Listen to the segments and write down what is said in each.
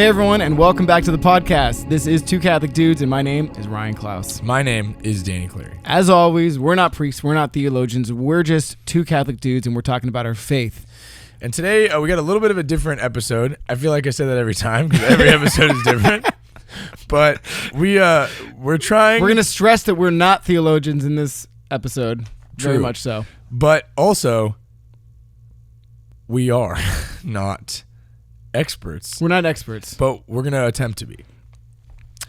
Hey everyone, and welcome back to the podcast. This is Two Catholic Dudes, and my name is Ryan Klaus. My name is Danny Cleary. As always, we're not priests, we're not theologians, we're just two Catholic dudes, and we're talking about our faith. And today, we got a little bit of a different episode. I feel like I say that every time, because every episode is different. But we're trying... We're going to stress that we're not theologians in this episode. True. Very much so. But also, we are not experts. We're not experts. But we're going to attempt to be.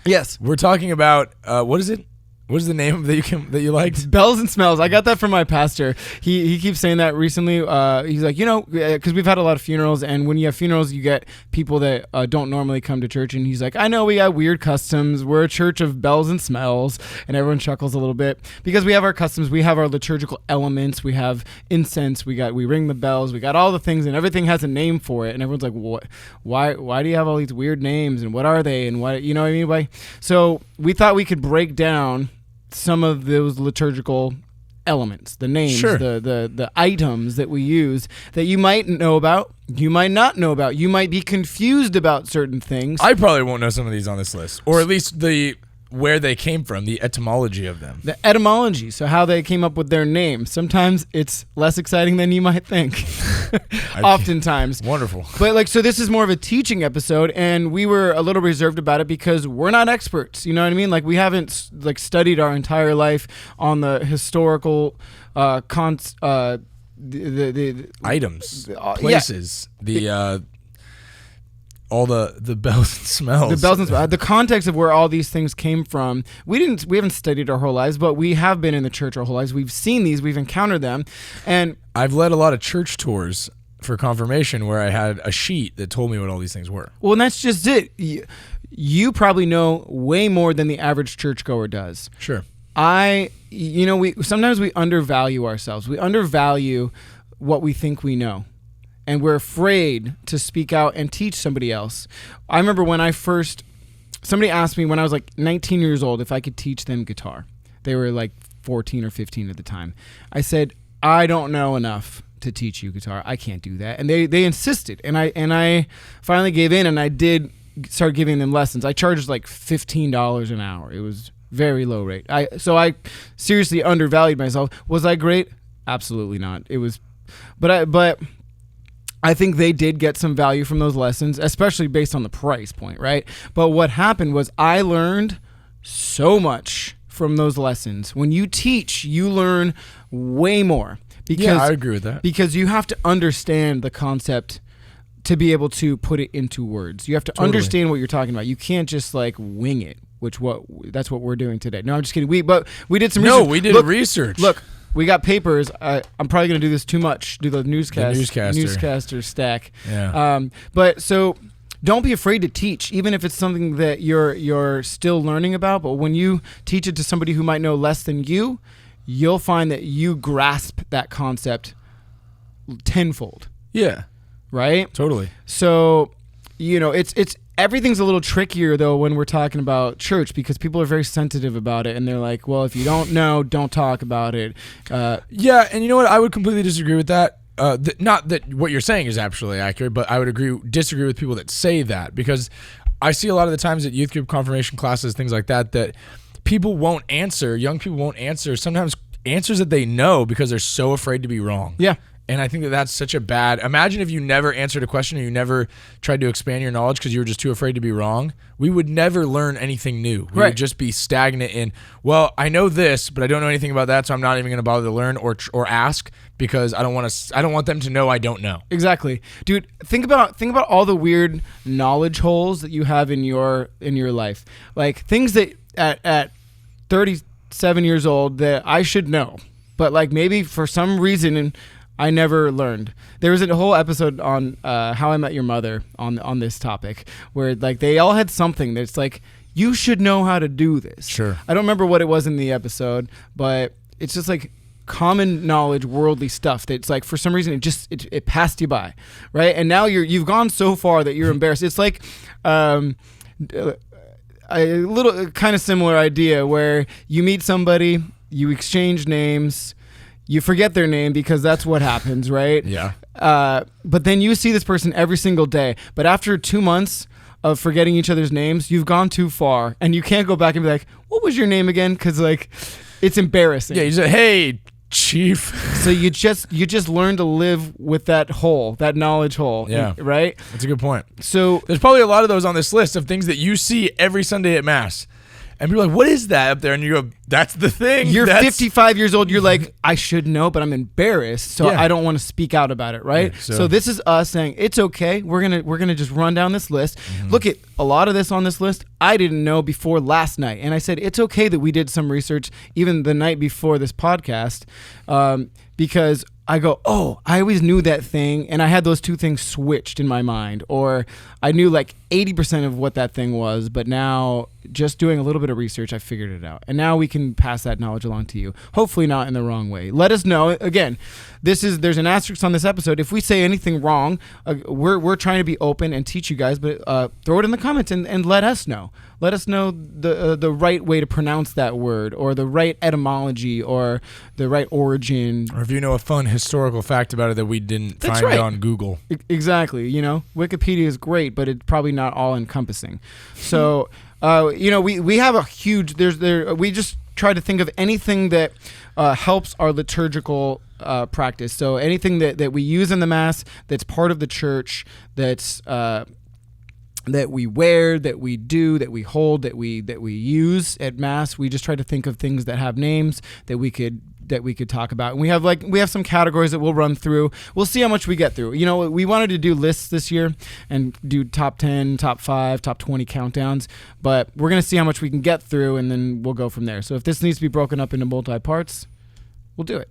Yes. We're talking about, what is it? What is the name that you liked? Bells and smells. I got that from my pastor. He keeps saying that recently. He's like, because we've had a lot of funerals, and when you have funerals, you get people that don't normally come to church, and he's like, I know we got weird customs. We're a church of bells and smells, and everyone chuckles a little bit because we have our customs. We have our liturgical elements. We have incense. We ring the bells. We got all the things, and everything has a name for it. And everyone's like, what? Why do you have all these weird names, and what are they, and what? You know what I mean? So we thought we could break down some of those liturgical elements, the names, sure, the items that we use that you might know about, you might not know about, you might be confused about certain things. I probably won't know some of these on this list, or at least where they came from, the etymology of them. The etymology, so how they came up with their name. Sometimes it's less exciting than you might think. Oftentimes. Wonderful. But so this is more of a teaching episode, and we were a little reserved about it because we're not experts. You know what I mean? We haven't studied our entire life on the historical the items, places, all the bells and smells. The bells and smells. The context of where all these things came from. We haven't studied our whole lives, but we have been in the church our whole lives. We've seen these, we've encountered them. And I've led a lot of church tours for confirmation where I had a sheet that told me what all these things were. Well, and that's just it. You probably know way more than the average churchgoer does. Sure. Sometimes we undervalue ourselves. We undervalue what we think we know. And we're afraid to speak out and teach somebody else. I remember when somebody asked me when I was 19 years old if I could teach them guitar. They were 14 or 15 at the time. I said, I don't know enough to teach you guitar. I can't do that. And they insisted. And I finally gave in, and I did start giving them lessons. I charged $15 an hour. It was very low rate. So I seriously undervalued myself. Was I great? Absolutely not. It was, but I think they did get some value from those lessons, especially based on the price point, right? But what happened was I learned so much from those lessons. When you teach, you learn way more. Yeah, I agree with that. Because you have to understand the concept to be able to put it into words. You have to understand what you're talking about. You can't just wing it, that's what we're doing today. No, I'm just kidding. We did some research. No, we did research. Look. We got papers. I'm probably going to do this too much. Do the newscaster stack. Yeah. But so don't be afraid to teach, even if it's something that you're still learning about. But when you teach it to somebody who might know less than you, you'll find that you grasp that concept tenfold. Yeah. Right? Totally. So, it's everything's a little trickier, though, when we're talking about church because people are very sensitive about it, and they're like, well, if you don't know, don't talk about it. Yeah, and you know what? I would completely disagree with that. Not that what you're saying is absolutely accurate, but I would disagree with people that say that because I see a lot of the times at youth group confirmation classes, things like that people won't answer, young people won't answer, sometimes answers that they know because they're so afraid to be wrong. Yeah. And I think that's such a bad... Imagine if you never answered a question or you never tried to expand your knowledge because you were just too afraid to be wrong. We would never learn anything new. We would just be stagnant in, well, I know this, but I don't know anything about that, so I'm not even going to bother to learn or ask because I don't want them to know I don't know. Exactly. Dude, think about all the weird knowledge holes that you have in your life. Things that at 37 years old that I should know, but maybe for some reason I never learned. There was a whole episode on How I Met Your Mother on this topic where they all had something that's you should know how to do this. Sure. I don't remember what it was in the episode, but it's just common knowledge, worldly stuff that's for some reason it passed you by, right? And now you've gone so far that you're embarrassed. It's a little kind of similar idea where you meet somebody, you exchange names. You forget their name because that's what happens, right? Yeah. But then you see this person every single day. But after 2 months, of forgetting each other's names, you've gone too far, and you can't go back and be like, "What was your name again?" Because like, it's embarrassing. Yeah, you say, "Hey, Chief." So you just learn to live with that hole, that knowledge hole. Yeah. Right? That's a good point. So There's probably a lot of those on this list of things that you see every Sunday at Mass. And people are like, what is that up there? And you go, that's the thing. you're 55 years old. You're like, I should know, but I'm embarrassed, so Yeah. I don't want to speak out about it, right? Yeah, so this is us saying it's okay. We're gonna just run down this list. Look at a lot of this on this list. I didn't know before last night, and I said it's okay that we did some research even the night before this podcast, because I go, oh, I always knew that thing, and I had those two things switched in my mind, or I knew like 80% of what that thing was, but now just doing a little bit of research, I figured it out, and now we can pass that knowledge along to you. Hopefully, not in the wrong way. Let us know. Again, there's an asterisk on this episode. If we say anything wrong, we're trying to be open and teach you guys, but throw it in the comments and let us know. Let us know the right way to pronounce that word, or the right etymology, or the right origin. Or if you know a fun historical fact about it that we didn't That's find right. on Google. Exactly. Wikipedia is great, but it's probably not all encompassing. So, we have a huge. We just try to think of anything that helps our liturgical practice. So anything that we use in the Mass, that's part of the church, that's that we wear, that we do, that we hold, that we use at Mass. We just try to think of things that have names that we could talk about. And we have some categories that we'll run through. We'll see how much we get through. We wanted to do lists this year and do top 10, top 5, top 20 countdowns, but we're going to see how much we can get through, and then we'll go from there. So if this needs to be broken up into multi-parts, we'll do it.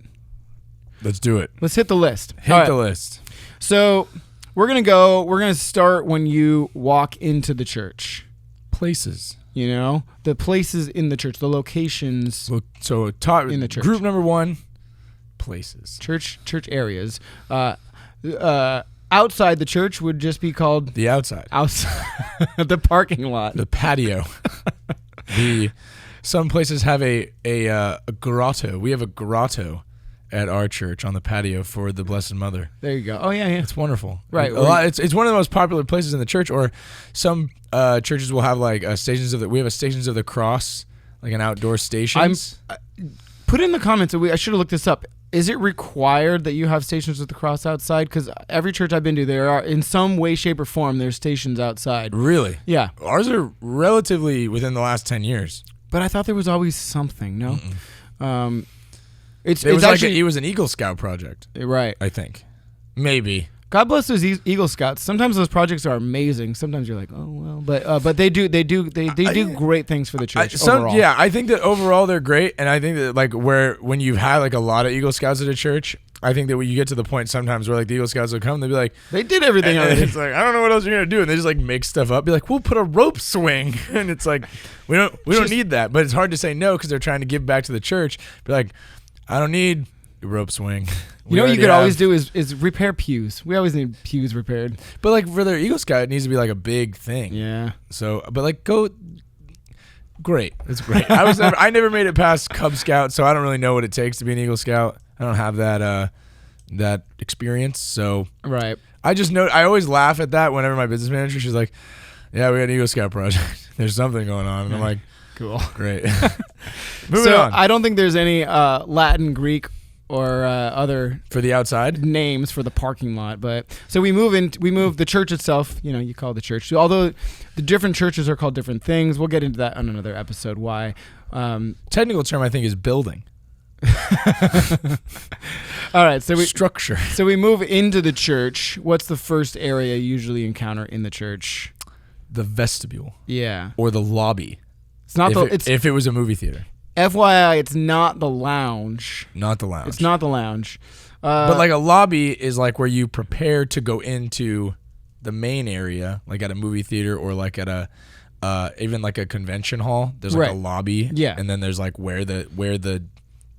Let's do it. Let's hit the list. Hit the list. So we're going to start when you walk into the church. Places. The places in the church, the locations in the church. Group number 1, places. Church areas. Outside the church would just be called The outside. The parking lot. The patio. Some places have a grotto. We have a grotto at our church on the patio for the Blessed Mother. There you go. Oh yeah. It's wonderful. Right. It's one of the most popular places in the church. Or some churches will have like we have a Stations of the Cross, like an outdoor station. Put in the comments. I should have looked this up. Is it required that you have Stations of the Cross outside? Because every church I've been to, there are, in some way, shape, or form, there's stations outside. Really? Yeah. Ours are relatively within the last 10 years. But I thought there was always something. No. It was an Eagle Scout project. Right. I think. Maybe. God bless those Eagle Scouts. Sometimes those projects are amazing. Sometimes you're like, oh well, but they do great things for the church overall. Yeah, I think that overall they're great, and I think that when you've had like a lot of Eagle Scouts at a church, I think that when you get to the point sometimes where like the Eagle Scouts will come, they'll be like, they did everything already. It's like, I don't know what else you're gonna do, and they just like make stuff up. Be like, we'll put a rope swing, and it's like we don't need that, but it's hard to say no because they're trying to give back to the church. Be like, I don't need a rope swing. What you could always do is repair pews. We always need pews repaired. But like for their Eagle Scout, it needs to be like a big thing. Yeah. So, but like great. It's great. I never made it past Cub Scout, so I don't really know what it takes to be an Eagle Scout. I don't have that experience. So right. I always laugh at that whenever my business manager, she's like, yeah, we got an Eagle Scout project. There's something going on. And I'm like, cool. Great. Moving on. I don't think there's any Latin, Greek, or other for the outside names for the parking lot, but so we move the church itself. You call it the church. Although the different churches are called different things. We'll get into that on another episode. Why? Technical term I think is building. All right, so structure. So we move into the church. What's the first area you usually encounter in the church? The vestibule. Yeah. Or the lobby. It's not if it was a movie theater. FYI, it's not the lounge. Not the lounge. It's not the lounge. But like a lobby is like where you prepare to go into the main area, like at a movie theater or like at a even like a convention hall. There's like a lobby. Yeah. And then there's like where the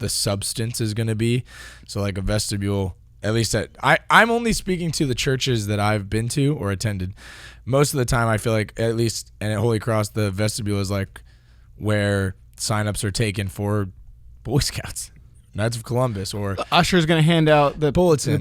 substance is going to be. So like a vestibule, at least I'm only speaking to the churches that I've been to or attended. Most of the time I feel like, at least, and at Holy Cross, the vestibule is like where signups are taken for Boy Scouts. Knights of Columbus, or Usher's going to hand out the bulletins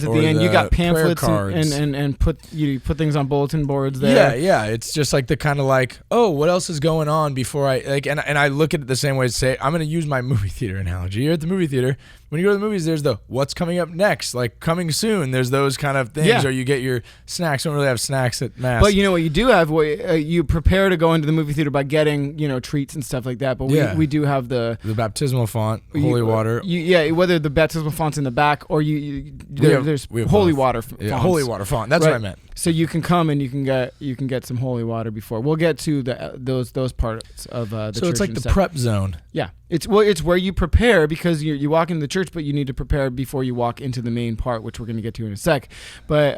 at the end. You got pamphlets and put things on bulletin boards there. Yeah. It's just like the kind of like, oh, what else is going on before I like, and I look at it the same way. Say, I'm going to use my movie theater analogy. You're at the movie theater. When you go to the movies, there's the what's coming up next, like coming soon. There's those kind of things, or you get your snacks. We don't really have snacks at Mass. But you know what you do have? You prepare to go into the movie theater by getting treats and stuff like that. But we do have the baptismal font, holy water. Whether the baptismal font's in the back or there's holy water fonts. Yeah, holy water font. That's what I meant. So you can come and you can get some holy water before. We'll get to those parts of the church. So it's like the prep zone. Yeah, it's where you prepare, because you walk into the church, but you need to prepare before you walk into the main part, which we're going to get to in a sec. But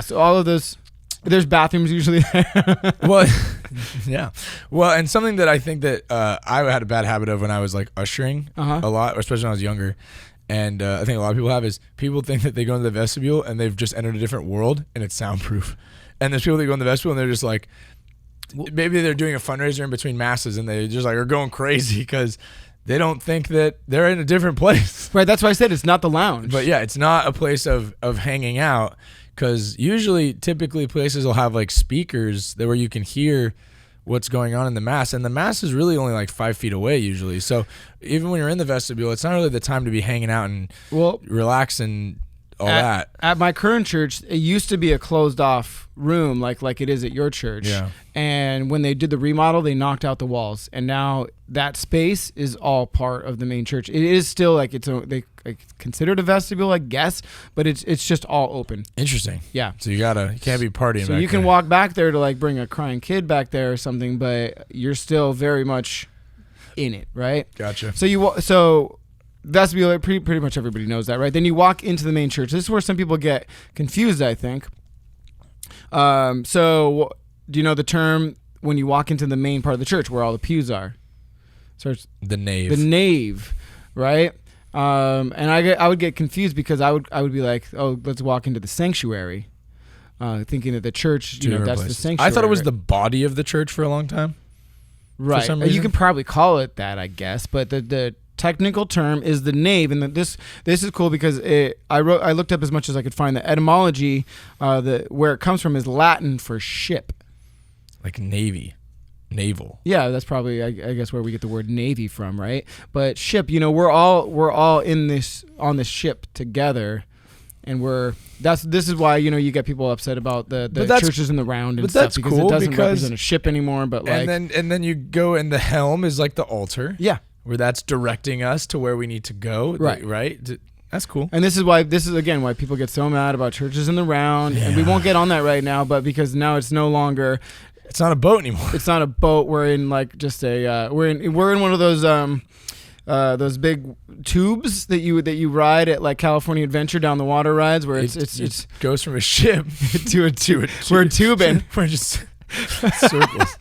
so all of those. There's bathrooms usually there. Well, yeah. Well, and something that I think that I had a bad habit of when I was like ushering a lot, especially when I was younger, and I think a lot of people have, is people think that they go into the vestibule and they've just entered a different world and it's soundproof. And there's people that go in the vestibule and they're just like, maybe they're doing a fundraiser in between masses and they just like are going crazy because they don't think that they're in a different place. Right. That's why I said it's not the lounge. But yeah, it's not a place of hanging out. Because typically places will have like speakers where you can hear what's going on in the Mass. And the Mass is really only like 5 feet away usually. So even when you're in the vestibule, it's not really the time to be hanging out and relax and all that. At my current church, it used to be a closed off room like it is at your church. Yeah. And when they did the remodel, they knocked out the walls. And now that space is all part of the main church. It is still like they consider it a vestibule, I guess, but it's just all open. Interesting. Yeah. So you can't be partying. So you can walk back there to like bring a crying kid back there or something, but you're still very much in it, right? Gotcha. So vestibule, pretty much everybody knows that, right? Then you walk into the main church. This is where some people get confused, I think. So do you know the term when you walk into the main part of the church where all the pews are? So it's the nave. The nave, right? And I would get confused because I would be like, oh, let's walk into the sanctuary, thinking that the church, that's the sanctuary. I thought it was the body of the church for a long time. Right. For some reason. You can probably call it that, I guess, but the technical term is the nave, and this is cool because I looked up as much as I could find. The etymology, where it comes from, is Latin for ship, like navy, naval. Yeah, that's probably I guess where we get the word navy from, right? But ship, we're all on this ship together, and this is why you get people upset about the churches in the round and stuff, because it doesn't represent a ship anymore. But and then you go, and the helm is like the altar. Yeah. Where that's directing us to where we need to go. Right. That's cool. And this is why people get so mad about churches in the round. Yeah. And we won't get on that right now, but because now it's no longer. It's not a boat anymore. It's not a boat. We're in like just we're in one of those big tubes that you ride at like California Adventure down the water rides, where it goes from a ship to a tube. We're tubing. We're just circles.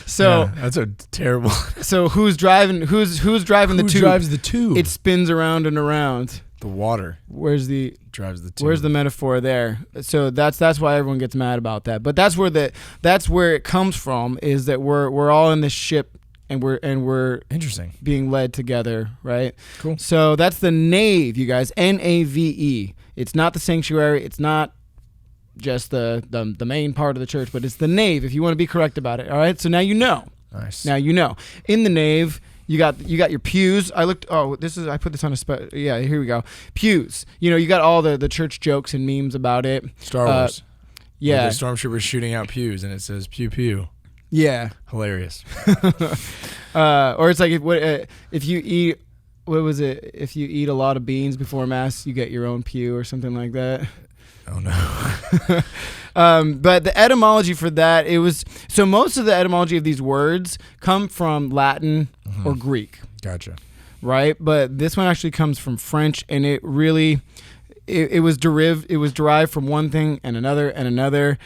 So that's a terrible. So who's driving the tube? Who drives the tube? It spins around and around. The water. Drives the tube. Where's the metaphor there? So that's why everyone gets mad about that. But that's where it comes from, is that we're all in this ship and we're interesting being led together, right? Cool. So that's the nave, you guys. Nave. It's not the sanctuary. It's not just the main part of the church, but it's the nave, if you want to be correct about it. All right, so now you know. Nice. Now you know. In the nave, you got your pews. I put this on a here we go. Pews. You got all the church jokes and memes about it. Star Wars. Yeah. The stormtroopers shooting out pews and it says pew pew. Yeah. Hilarious. Or it's like if you eat, what was it? If you eat a lot of beans before Mass, you get your own pew or something like that. Oh no. But the etymology for that, so most of the etymology of these words come from Latin or Greek. Gotcha. Right? But this one actually comes from French, and it really it was derived from one thing and another,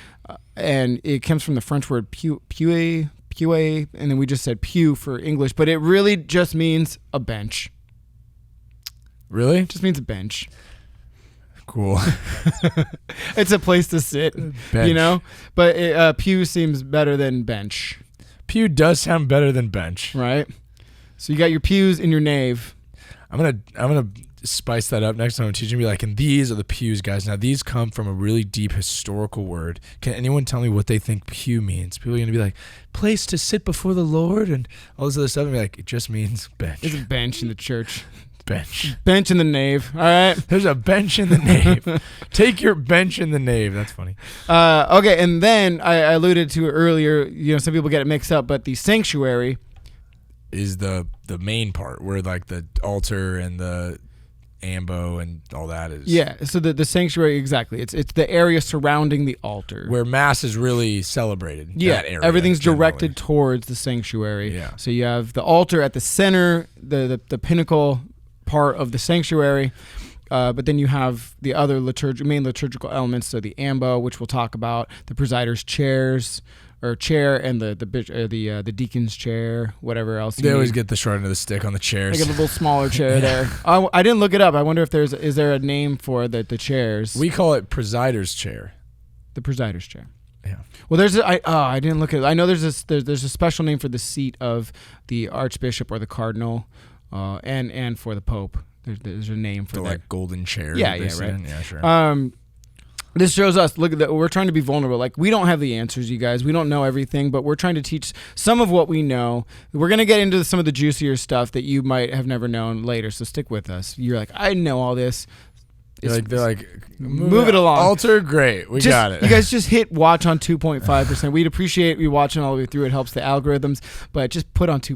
and it comes from the French word pew, and then we just said pew for English, but it really just means a bench. Really? It just means a bench. Cool. It's a place to sit, bench. But pew seems better than bench. Pew does sound better than bench. Right? So you got your pews in your nave. I'm gonna spice that up next time I'm teaching. Be like, and these are the pews, guys. Now these come from a really deep historical word. Can anyone tell me what they think pew means? People are gonna be like, place to sit before the Lord and all this other stuff. And be like, it just means bench. There's a bench in the church. Bench in the nave. All right. There's a bench in the nave. Take your bench in the nave. That's funny. Okay, and then I alluded to it earlier. You know, some people get it mixed up, but the sanctuary is the main part where like the altar and the ambo and all that is. Yeah. So the sanctuary, exactly. It's the area surrounding the altar where mass is really celebrated. Yeah. That area, everything's generally directed towards the sanctuary. Yeah. So you have the altar at the center, the pinnacle part of the sanctuary, but then you have the other main liturgical elements. So the ambo, which we'll talk about, the presider's chair, and the deacon's chair, whatever else. They always get the short end of the stick on the chairs. Like a little smaller chair there. I didn't look it up. I wonder if is there a name for the chairs? We call it presider's chair. The presider's chair. Yeah. Well, I didn't look at it. I know there's a special name for the seat of the archbishop or the cardinal. And for the Pope, there's a name for that. Like golden chair. Yeah, right. Yeah, sure. This shows us. Look at that. We're trying to be vulnerable. Like, we don't have the answers, you guys. We don't know everything, but we're trying to teach some of what we know. We're gonna get into some of the juicier stuff that you might have never known later. So stick with us. You're like, I know all this. They're like, move it along. Altar, great. We got it. You guys just hit watch on 2.5%. We'd appreciate you watching all the way through. It helps the algorithms, but just put on two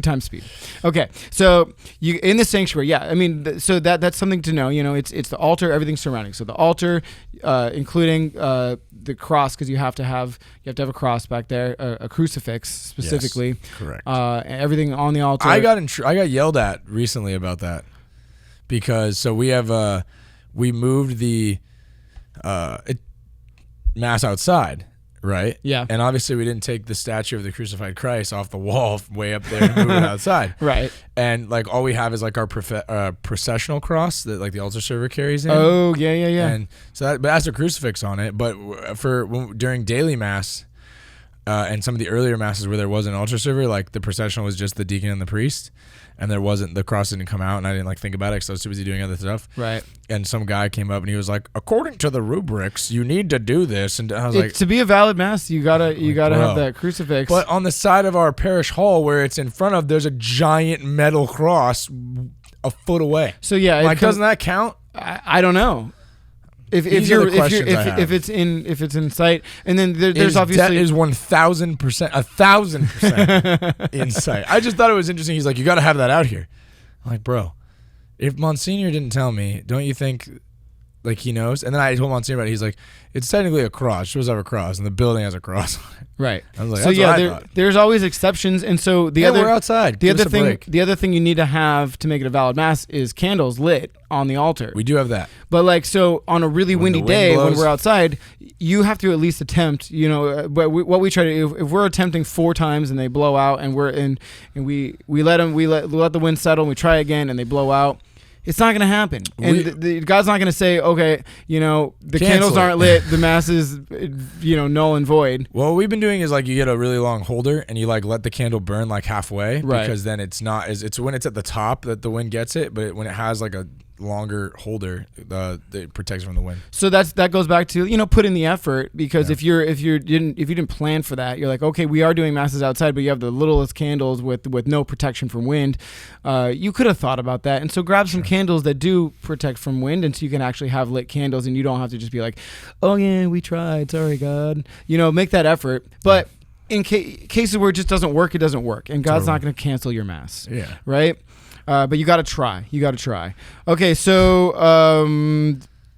times speed. Okay, so you in the sanctuary, yeah. I mean, so that's something to know. You know, it's the altar, everything surrounding. So the altar, including the cross, because you have to have a cross back there, a crucifix specifically. Yes, correct. Everything on the altar. I got yelled at recently about that because we moved the mass outside, right? Yeah. And obviously we didn't take the statue of the crucified Christ off the wall way up there and move it outside. Right. And like all we have is like our processional cross that like the altar server carries in. Oh, yeah. And so but that's a crucifix on it. But during daily mass and some of the earlier masses where there was an altar server, like the processional was just the deacon and the priest. And the cross didn't come out, and I didn't like think about it because I was too busy doing other stuff. Right. And some guy came up and he was like, "According to the rubrics, you need to do this." And I was like, to be a valid mass, you gotta have that crucifix. But on the side of our parish hall, where it's in front of, there's a giant metal cross a foot away. So yeah, like doesn't that count? I don't know. If it's in sight, and then there's obviously that is 1,000% in sight. I just thought it was interesting. He's like, you got to have that out here. I'm like, bro, if Monsignor didn't tell me, don't you think like he knows? And then I told Monsignor about it. He's like, it's technically a cross. It shows have a cross, and the building has a cross. Right. I was like, so yeah, there's always exceptions, and so we're outside. The other thing you need to have to make it a valid mass is candles lit on the altar. We do have that. But like, so on a really windy day when we're outside, you have to at least attempt. You know, what we try to do, if we're attempting 4 times and they blow out, and we let the wind settle, and we try again and they blow out. It's not going to happen. And God's not going to say, okay, you know, the candles aren't lit, the mass is, you know, null and void. Well, what we've been doing is like you get a really long holder and you like let the candle burn like halfway. Right. Because then it's when it's at the top that the wind gets it, but when it has like a longer holder, it protects from the wind. So that goes back to, you know, put in the effort, because if you didn't plan for that, you're like, okay, we are doing masses outside, but you have the littlest candles with no protection from wind. You could have thought about that, and so grab some candles that do protect from wind, and so you can actually have lit candles, and you don't have to just be like, oh yeah, we tried, sorry God, you know, make that effort. But in cases where it just doesn't work, it doesn't work, and God's not going to cancel your mass. Yeah. Right. But you got to try. Okay, so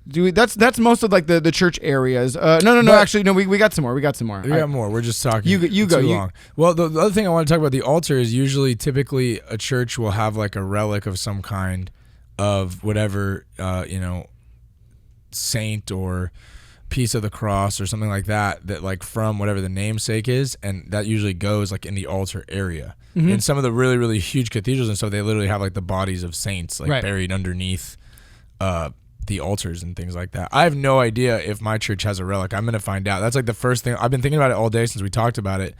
that's most of like the church areas. No. Actually, no. We got some more. We got more. We're just talking. You go. Too long. Well, the other thing I want to talk about the altar is typically a church will have like a relic of some kind of whatever saint or piece of the cross or something like that like from whatever the namesake is, and that usually goes like in the altar area. Mm-hmm. In some of the really, really huge cathedrals and stuff, they literally have like the bodies of saints like buried underneath the altars and things like that. I have no idea if my church has a relic. I'm gonna find out. That's like the first thing. I've been thinking about it all day since we talked about it.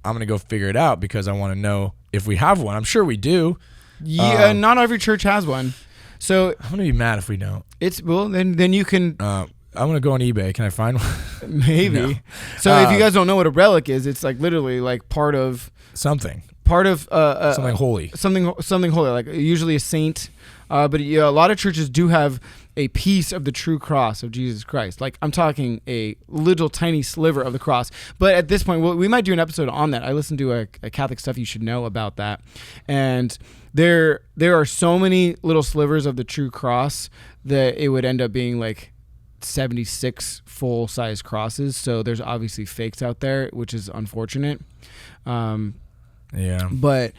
I'm gonna go figure it out because I want to know if we have one. I'm sure we do. Yeah, not every church has one. So I'm gonna be mad if we don't. Then you can. I'm gonna go on eBay. Can I find one? Maybe. No. So if you guys don't know what a relic is, it's like literally like part of something holy. Something holy, like usually a saint. But a lot of churches do have a piece of the true cross of Jesus Christ. Like I'm talking a little tiny sliver of the cross. But at this point, we might do an episode on that. I listened to a Catholic Stuff You Should Know about that. And there are so many little slivers of the true cross that it would end up being like 76 full-size crosses. So there's obviously fakes out there, which is unfortunate. Yeah. But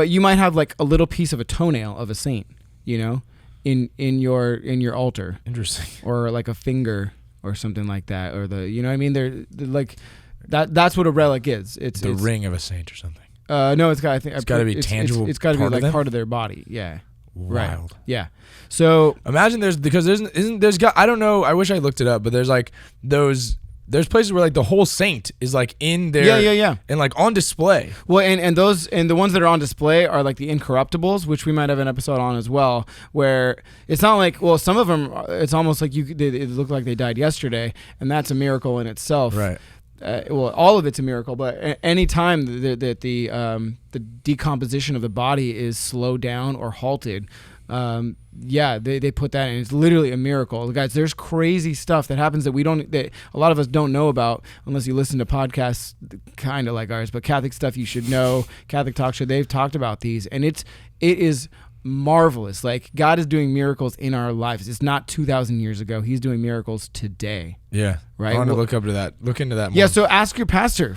you might have like a little piece of a toenail of a saint, in your altar. Interesting. Or like a finger or something like that, or what I mean? They're like that's what a relic is. It's the ring of a saint or something. No, it's got to be tangible. It's got to be like them? part of their body. Yeah. Wild. Right. Yeah. So imagine there's I don't know. I wish I looked it up, but there's like there's places where like the whole saint is like in there. Yeah. And like on display. Well, and the ones that are on display are like the incorruptibles, which we might have an episode on as well, where it's not like, well, some of them, it's almost like it look like they died yesterday, and that's a miracle in itself. Right. Well, all of it's a miracle, but any time that the decomposition of the body is slowed down or halted, they put that in. It's literally a miracle, guys. There's crazy stuff that happens that a lot of us don't know about unless you listen to podcasts kind of like ours. But Catholic Stuff You Should Know, Catholic Talk Show, they've talked about these, and it is marvelous. Like God is doing miracles in our lives. It's not 2,000 years ago. He's doing miracles today. Yeah. Right. I want to look into that more. Yeah. So ask your pastor.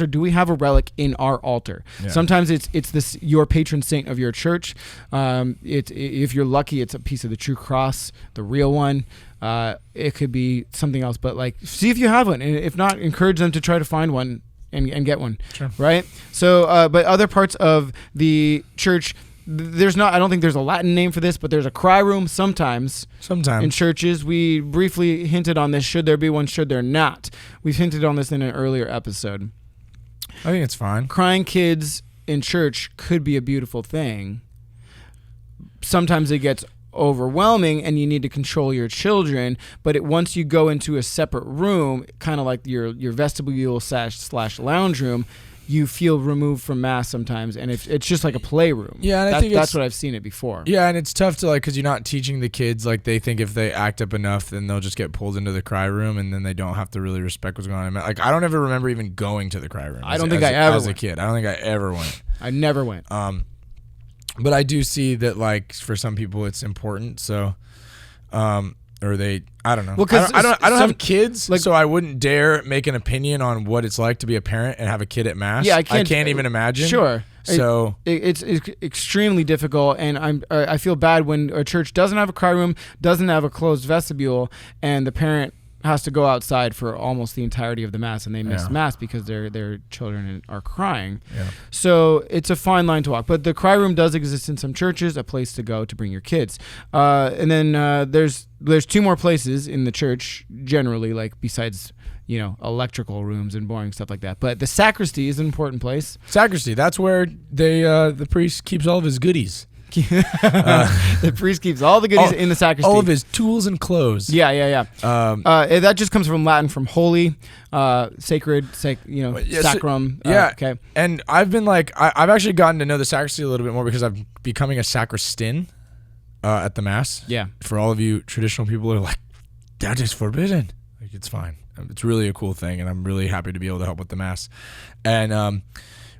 Do we have a relic in our altar? Yeah. Sometimes it's this your patron saint of your church. If you're lucky, it's a piece of the true cross, the real one. It could be something else, but like see if you have one, and if not, encourage them to try to find one and get one. Sure. Right. So, but other parts of the church. I don't think there's a Latin name for this, but there's a cry room sometimes in churches. We briefly hinted on this. Should there be one? Should there not? We've hinted on this in an earlier episode. I think it's fine. Crying kids in church could be a beautiful thing. Sometimes it gets overwhelming and you need to control your children, but once you go into a separate room, kind of like your vestibule / lounge room, you feel removed from mass sometimes, and it's just like a playroom. Yeah, and I think that's what I've seen it before. Yeah, and it's tough to like because you're not teaching the kids like they think if they act up enough, then they'll just get pulled into the cry room, and then they don't have to really respect what's going on. Like I don't ever remember even going to the cry room. I don't think I ever as a kid. I don't think I ever went. I never went. But I do see that like for some people it's important. So, I don't know. Well, because I don't have kids, so I wouldn't dare make an opinion on what it's like to be a parent and have a kid at mass. Yeah, I can't even imagine. Sure. So it's extremely difficult, and I feel bad when a church doesn't have a cry room, doesn't have a closed vestibule, and the parent has to go outside for almost the entirety of the mass, and they miss mass because their children are crying. Yeah. So it's a fine line to walk. But the cry room does exist in some churches, a place to go to bring your kids. And then there's two more places in the church generally, like besides electrical rooms and boring stuff like that. But the sacristy is an important place. Sacristy, that's where the priest keeps all of his goodies. The priest keeps all the goodies in the sacristy. All of his tools and clothes. Yeah. That just comes from Latin, from holy, sacred, sacrum. Okay. And I've been I've actually gotten to know the sacristy a little bit more because I'm becoming a sacristan at the mass. Yeah. For all of you traditional people who are like, that is forbidden. Like, it's fine. It's really a cool thing, and I'm really happy to be able to help with the mass. And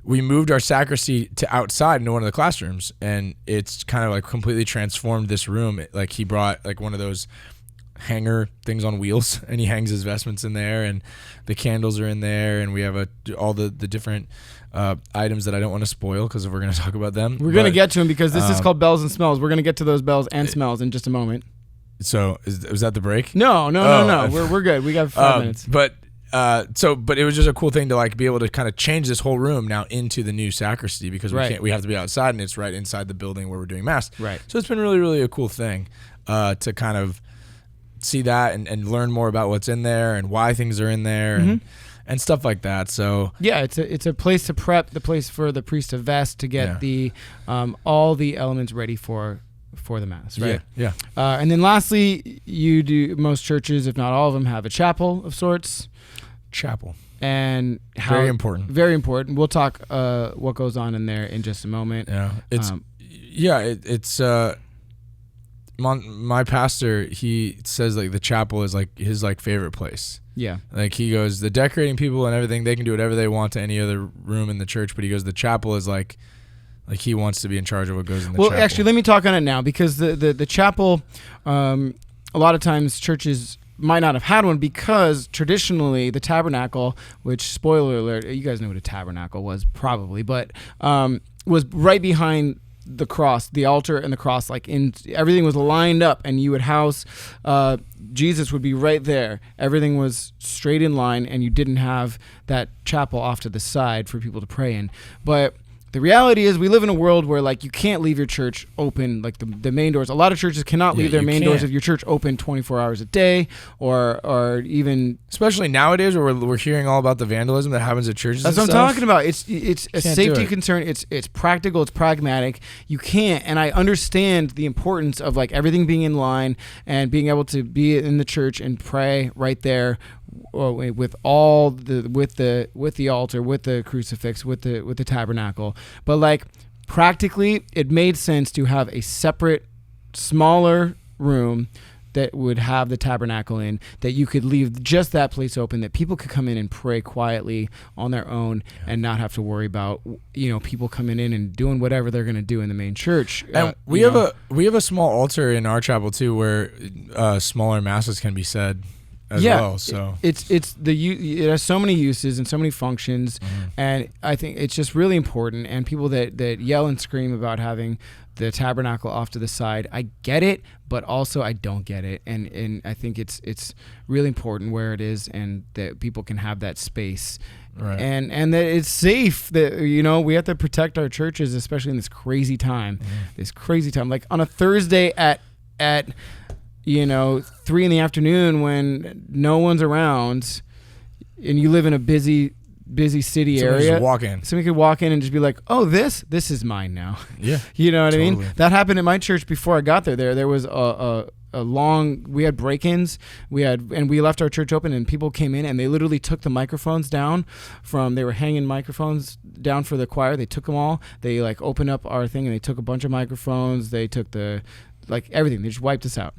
we moved our sacristy to outside into one of the classrooms, and it's kind of like completely transformed this room. Like he brought like one of those hanger things on wheels, and he hangs his vestments in there, and the candles are in there, and we have all the different items that I don't want to spoil because we're going to talk about them. We're going to get to them because this is called Bells and Smells. We're going to get to those bells and smells in just a moment. So was that the break? No. We're good. We got 5 minutes. But it was just a cool thing to like be able to kind of change this whole room now into the new sacristy because we have to be outside and it's right inside the building where we're doing mass. Right. So it's been really, really a cool thing to kind of see that and learn more about what's in there and why things are in there. and stuff like that. So yeah, it's a place to prep, the place for the priest to vest, to get the all the elements ready for the Mass, right? Yeah. And then lastly, most churches, if not all of them, have a chapel of sorts. Chapel. And very important. Very important. We'll talk what goes on in there in just a moment. Yeah. It's my pastor, he says like the chapel is like his like favorite place. Yeah. Like he goes, the decorating people and everything, they can do whatever they want to any other room in the church, but he goes, the chapel is like he wants to be in charge of what goes in the chapel. Well, actually, let me talk on it now, because the chapel, a lot of times churches might not have had one, because traditionally the tabernacle, which, spoiler alert, you guys know what a tabernacle was probably, but was right behind the cross, the altar and the cross, everything was lined up, and you would house Jesus would be right there. Everything was straight in line, and you didn't have that chapel off to the side for people to pray in. But the reality is, we live in a world where you can't leave your church open, the main doors. A lot of churches cannot leave their main doors of your church open 24 hours a day, or even, especially nowadays where we're hearing all about the vandalism that happens at churches. That's what I'm talking about. It's a safety concern. It's practical. It's pragmatic. You can't, and I understand the importance of everything being in line and being able to be in the church and pray right there, with the altar, with the crucifix, with the tabernacle. But practically, it made sense to have a separate, smaller room that would have the tabernacle in, that you could leave just that place open, that people could come in and pray quietly on their own and not have to worry about people coming in and doing whatever they're going to do in the main church. And we have a small altar in our chapel too, where smaller masses can be said as well. So it has so many uses and so many functions, and I think it's just really important. And people that yell and scream about having the tabernacle off to the side, I get it, but also I don't get it. And I think it's really important where it is, and that people can have that space. Right. And that it's safe, that we have to protect our churches, especially in this crazy time. Like on a Thursday at 3 p.m. when no one's around, and you live in a busy city area. Somebody could walk in and just be like, "Oh, this is mine now." Yeah. You know what I mean? That happened at my church before I got there. There was we had break-ins. And we left our church open, and people came in and they literally took the microphones down they were hanging microphones down for the choir. They took them all. They opened up our thing, and they took a bunch of microphones. They took everything. They just wiped us out.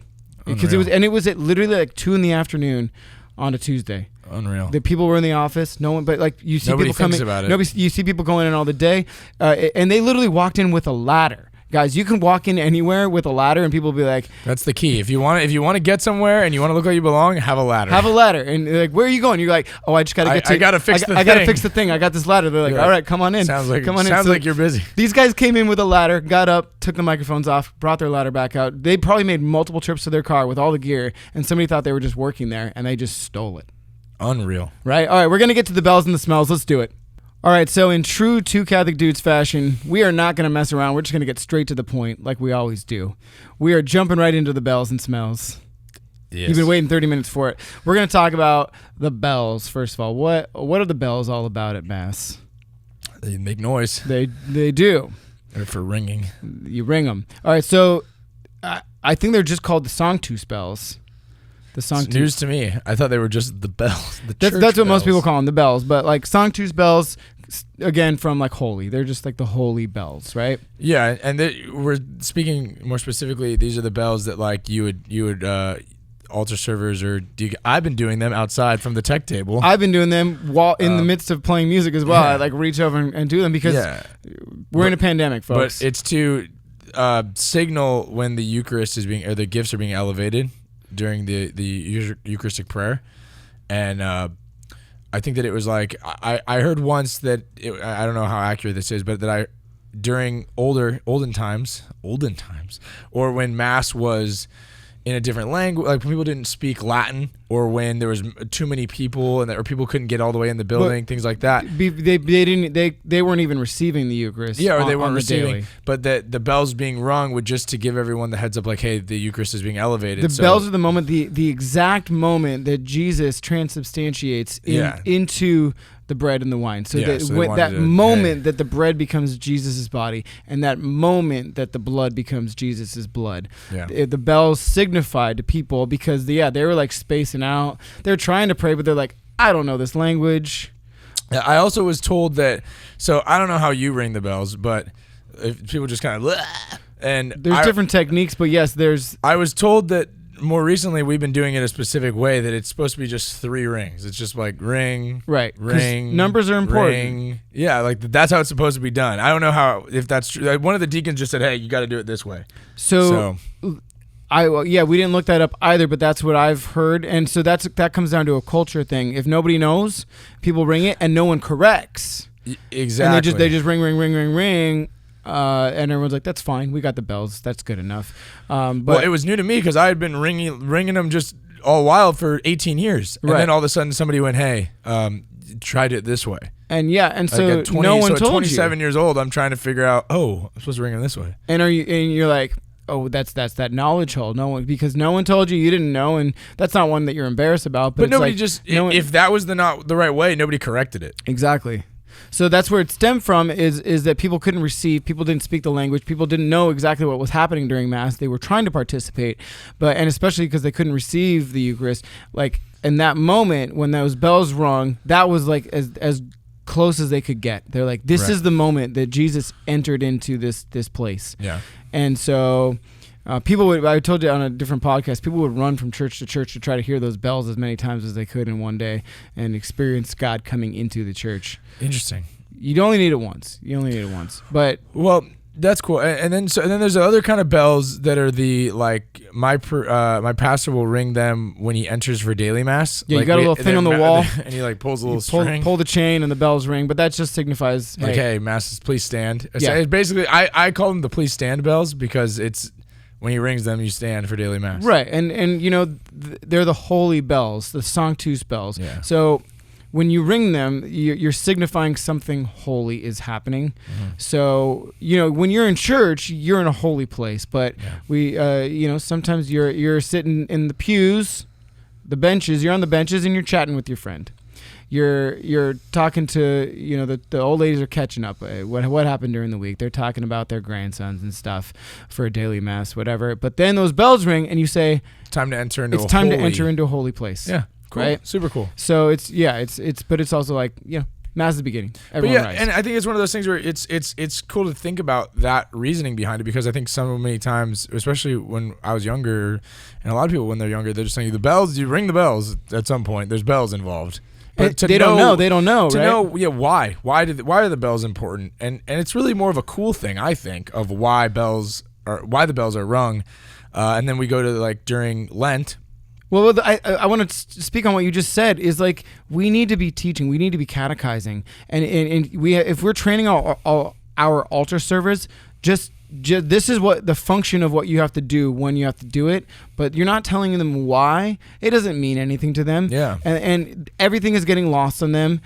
Because it was at literally 2 p.m. on a Tuesday. Unreal. The people were in the office. No one, but you see nobody people coming. About it. You see people going in all the day, and they literally walked in with a ladder. Guys, you can walk in anywhere with a ladder, and people will be like, "That's the key. If you want to get somewhere and you want to look like you belong, have a ladder. Have a ladder." And they're like, "Where are you going?" You're like, "Oh, I just got to get to. I got to fix the thing. I got to fix the thing. I got this ladder." They're like, "All right, come on in. Sounds like you're busy." These guys came in with a ladder, got up, took the microphones off, brought their ladder back out. They probably made multiple trips to their car with all the gear, and somebody thought they were just working there, and they just stole it. Unreal. Right? All right, we're gonna get to the bells and the smells. Let's do it. All right, so in true Two Catholic Dudes fashion, we are not going to mess around. We're just going to get straight to the point like we always do. We are jumping right into the bells and smells. Yes. You've been waiting 30 minutes for it. We're going to talk about the bells, first of all. What are the bells all about at Mass? They make noise. They do. They're for ringing. You ring them. All right, so I think they're just called the Sanctus bells. It's news to me. I thought they were just the bells. That's what most people call them, the bells. But Sanctus bells, again, from holy. They're just the holy bells, right? Yeah, and we're speaking more specifically. These are the bells that you would altar servers I've been doing them outside from the tech table. I've been doing them while in the midst of playing music as well. Yeah. I reach over and do them because we're in a pandemic, folks. But it's to signal when the Eucharist is or the gifts are being elevated during the Eucharistic prayer. And I think that it was I heard once that I don't know how accurate this is, but that during olden times, or when Mass was in a different language, like when people didn't speak Latin, or when there was too many people or people couldn't get all the way in the building, things like that. They weren't even receiving the Eucharist. Yeah, or they weren't on the receiving. daily. But the bells being rung would just to give everyone the heads up, like, hey, the Eucharist is being elevated. The bells are the moment, the exact moment that Jesus transubstantiates into the bread and the wine. So that moment that the bread becomes Jesus' body, and that moment that the blood becomes Jesus' blood. Yeah. The bells signified to people because they were like spacing out. They're trying to pray, but they're like, I don't know this language. I also was told that, so I don't know how you ring the bells, but if people just kind of, and there's different techniques, but yes, I was told that more recently we've been doing it a specific way, that it's supposed to be just 3 rings. It's just like ring, right? Ring, numbers are important. Ring. Yeah, like that's how it's supposed to be done. I don't know if that's true. Like, one of the deacons just said, "Hey, you got to do it this way." So we didn't look that up either, but that's what I've heard, and so that comes down to a culture thing. If nobody knows, people ring it, and no one corrects. Exactly. And they just ring. And everyone's like, that's fine. We got the bells. That's good enough. But it was new to me because I had been ringing them just all wild for 18 years. And then all of a sudden somebody went, hey, tried it this way. And so like no one told you. 27 years old, I'm trying to figure out, I'm supposed to ring them this way. And you're like, oh, that's that knowledge hole. Because no one told you, you didn't know, and that's not one that you're embarrassed about. But nobody if that was not the right way, nobody corrected it. Exactly. So that's where it stemmed from, is that people couldn't receive, people didn't speak the language, people didn't know exactly what was happening during Mass. They were trying to participate, and especially because they couldn't receive the Eucharist. Like, in that moment when those bells rung, that was like as close as they could get. They're like, this is the moment that Jesus entered into this place. Yeah. And so people would, I told you on a different podcast, people would run from church to church to try to hear those bells as many times as they could in one day and experience God coming into the church. Interesting. You only need it once. But that's cool. And then there's other kind of bells that are my pastor will ring them when he enters for daily Mass. Yeah, you got a little thing on the wall, and he pulls a little string. Pull the chain, and the bells ring. But that just signifies, hey, Mass, please stand. Yeah. It's basically, I call them the please stand bells because it's when he rings them, you stand for daily Mass. Right, and they're the holy bells, the Sanctus bells. Yeah. So when you ring them, you're signifying something holy is happening. Mm-hmm. So, when you're in church, you're in a holy place. But we, sometimes you're sitting in the pews, the benches. You're on the benches and you're chatting with your friend. You're talking to, the old ladies are catching up. What happened during the week? They're talking about their grandsons and stuff for a daily Mass, whatever. But then those bells ring and you say, it's time to enter into a holy place. Yeah. Cool. Right? Super cool. So but it's also like, Mass is the beginning. Everyone rise. And I think it's one of those things where it's cool to think about that reasoning behind it, because I think so many times, especially when I was younger, and a lot of people when they're younger, they're just saying the bells, you ring the bells at some point. There's bells involved. But they don't know, to right? know, why are the bells important? And it's really more of a cool thing, I think, of why the bells are rung. And then we go to during Lent. Well, I want to speak on what you just said. Is we need to be teaching, we need to be catechizing, and if we're training our altar servers, just this is what the function of what you have to do when you have to do it, but you're not telling them why. It doesn't mean anything to them. Yeah, and everything is getting lost on them.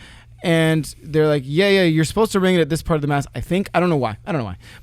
And they're like, yeah, you're supposed to ring it at this part of the Mass. I think. I don't know why.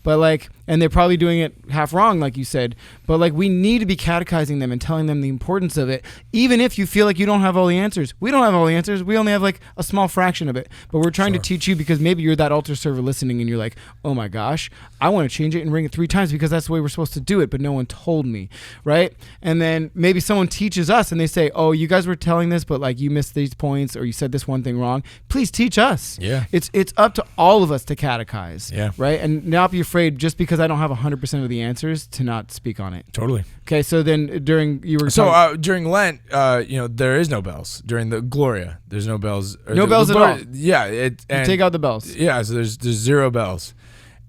But and they're probably doing it half wrong, like you said. But we need to be catechizing them and telling them the importance of it. Even if you feel like you don't have all the answers. We don't have all the answers. We only have a small fraction of it. But we're trying to teach you, because maybe you're that altar server listening and you're like, oh my gosh, I want to change it and ring it 3 times because that's the way we're supposed to do it. But no one told me, right? And then maybe someone teaches us and they say, oh, you guys were telling this, but you missed these points, or you said this one thing wrong. Please teach us. Yeah. It's up to all of us to catechize. Yeah. Right? And not be afraid just because I don't have 100% of the answers to not speak on it. Totally. Okay, so then during during Lent, there is no bells. During the Gloria, there's no bells. No bells at all. Yeah. You take out the bells. Yeah, so there's 0 bells.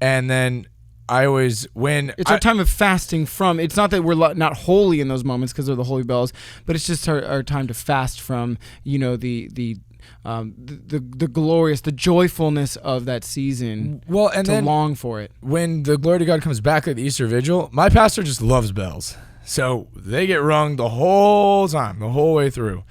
And then I always, it's our time of fasting from, it's not that we're not holy in those moments because they're the holy bells, but it's just our time to fast from, the glorious, the joyfulness of that season. Well, and to then long for it. When the glory to God comes back at the Easter Vigil, my pastor just loves bells. So they get rung the whole time, the whole way through.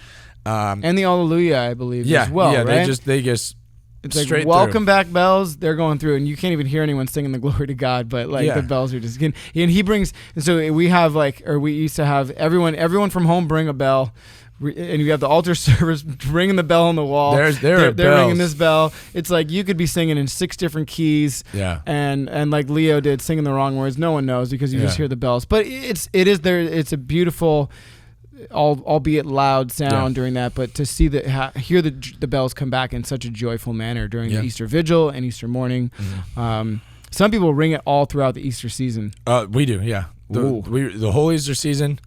And the Alleluia, I believe, as well, yeah, right? they just it's like straight welcome through. back bells. They're going through, and you can't even hear anyone singing the glory to God, but like the bells are just. And he brings. And so we have we used to have everyone from home bring a bell. And you have the altar service ringing the bell on the wall. They're ringing this bell. It's like you could be singing in 6 different keys. Yeah. And like Leo did, singing the wrong words. No one knows because you just hear the bells. But it is there. It's a beautiful, albeit loud sound during that. But to see hear the bells come back in such a joyful manner during the Easter Vigil and Easter morning. Mm-hmm. Some people ring it all throughout the Easter season. We do, yeah. The whole Easter season.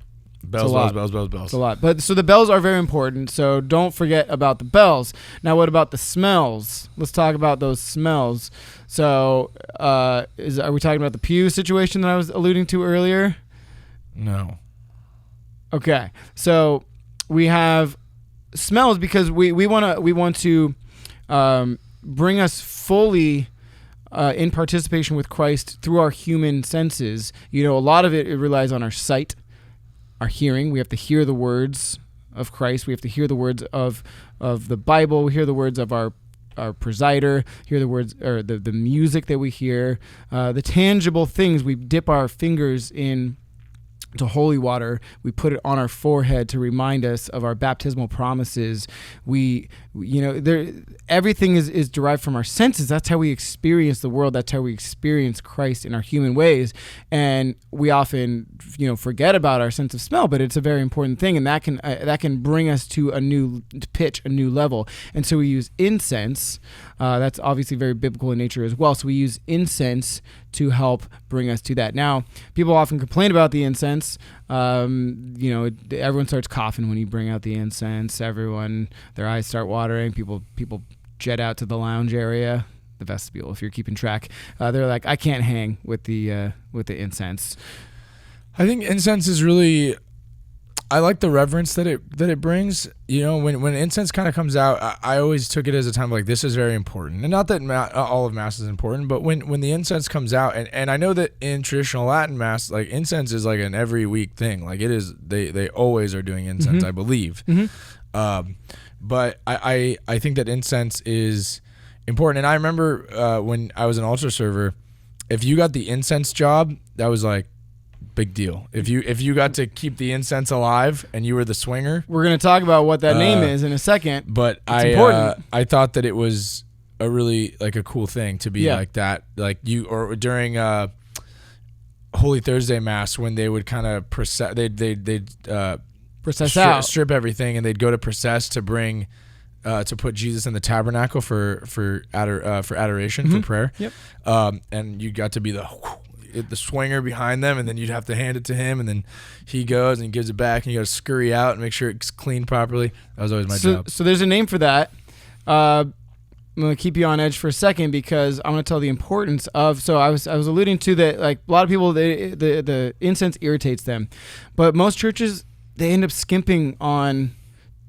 Bells. It's a lot. But so the bells are very important. So don't forget about the bells. Now, what about the smells? Let's talk about those smells. So are we talking about the Pews situation that I was alluding to earlier? No. Okay. So we have smells because we want to bring us fully in participation with Christ through our human senses. A lot of it relies on our sight. Our hearing. We have to hear the words of Christ. We have to hear the words of the Bible. We hear the words of our presider, hear the words or the music that we hear, the tangible things. We dip our fingers in to holy water. We put it on our forehead to remind us of our baptismal promises. Everything is derived from our senses. That's how we experience the world. That's how we experience Christ in our human ways. And we often, forget about our sense of smell, but it's a very important thing, and that can bring us to a new pitch, a new level. And so we use incense. That's obviously very biblical in nature as well. So we use incense to help bring us to that. Now, people often complain about the incense. Everyone starts coughing when you bring out the incense. Their eyes start watering. People jet out to the lounge area, the vestibule, if you're keeping track. They're like, I can't hang with the incense. I think incense is really. I like the reverence that it brings. When incense kind of comes out, I always took it as a time like this is very important, and not that all of Mass is important, but when the incense comes out, and I know that in traditional Latin Mass, like incense is like an every week thing. Like it is, they always are doing incense, I believe. Mm-hmm. But I think that incense is important, and I remember when I was an altar server, if you got the incense job, that was like. Big deal. If you got to keep the incense alive and you were the swinger. We're going to talk about what that name is in a second. But I thought that it was a really like a cool thing to be like that. Like during Holy Thursday Mass when they would kind of process, they'd strip everything and they'd go to process to bring to put Jesus in the tabernacle for adoration, for prayer. Yep. And you got to be the swinger behind them, and then you'd have to hand it to him, and then he goes and he gives it back, and you got to scurry out and make sure it's cleaned properly. That was always my job. So there's a name for that. I'm going to keep you on edge for a second because I'm going to tell the importance of. So I was alluding to that, like a lot of people, the incense irritates them, but most churches they end up skimping on.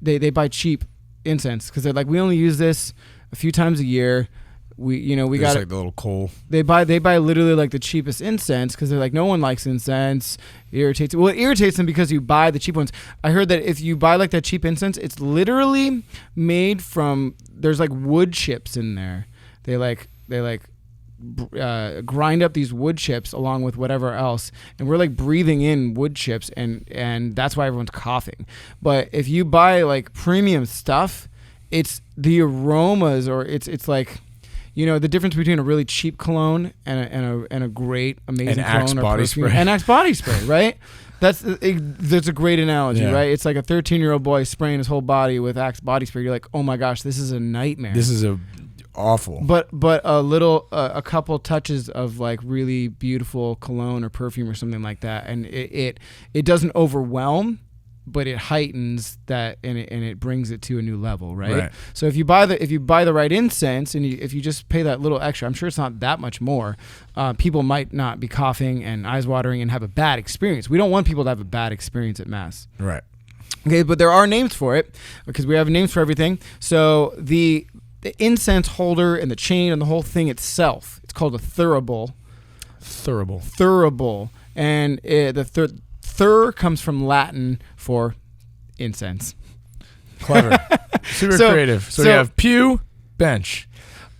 They buy cheap incense because they're like, we only use this a few times a year. We got like the little coal. They buy literally like the cheapest incense because they're like, no one likes incense. It irritates. Well, it irritates them because you buy the cheap ones. I heard that if you buy like that cheap incense, it's literally made from. There's like wood chips in there. They grind up these wood chips along with whatever else, and we're like breathing in wood chips, and that's why everyone's coughing. But if you buy like premium stuff, it's the aromas, or it's like. The difference between a really cheap cologne and a great, amazing cologne or perfume. And Axe body spray, right? That's a great analogy, right? It's like a 13-year-old boy spraying his whole body with Axe body spray. You're like, oh my gosh, this is a nightmare. This is awful. But a couple touches of like really beautiful cologne or perfume or something like that, and it doesn't overwhelm. But it heightens that, and it brings it to a new level, right? So if you buy the right incense, and if you just pay that little extra, I'm sure it's not that much more. People might not be coughing and eyes watering and have a bad experience. We don't want people to have a bad experience at Mass, right? Okay, but there are names for it because we have names for everything. So the incense holder and the chain and the whole thing itself, it's called a thurible. And the thur comes from Latin for incense. Clever. Super creative. So you have pew, bench.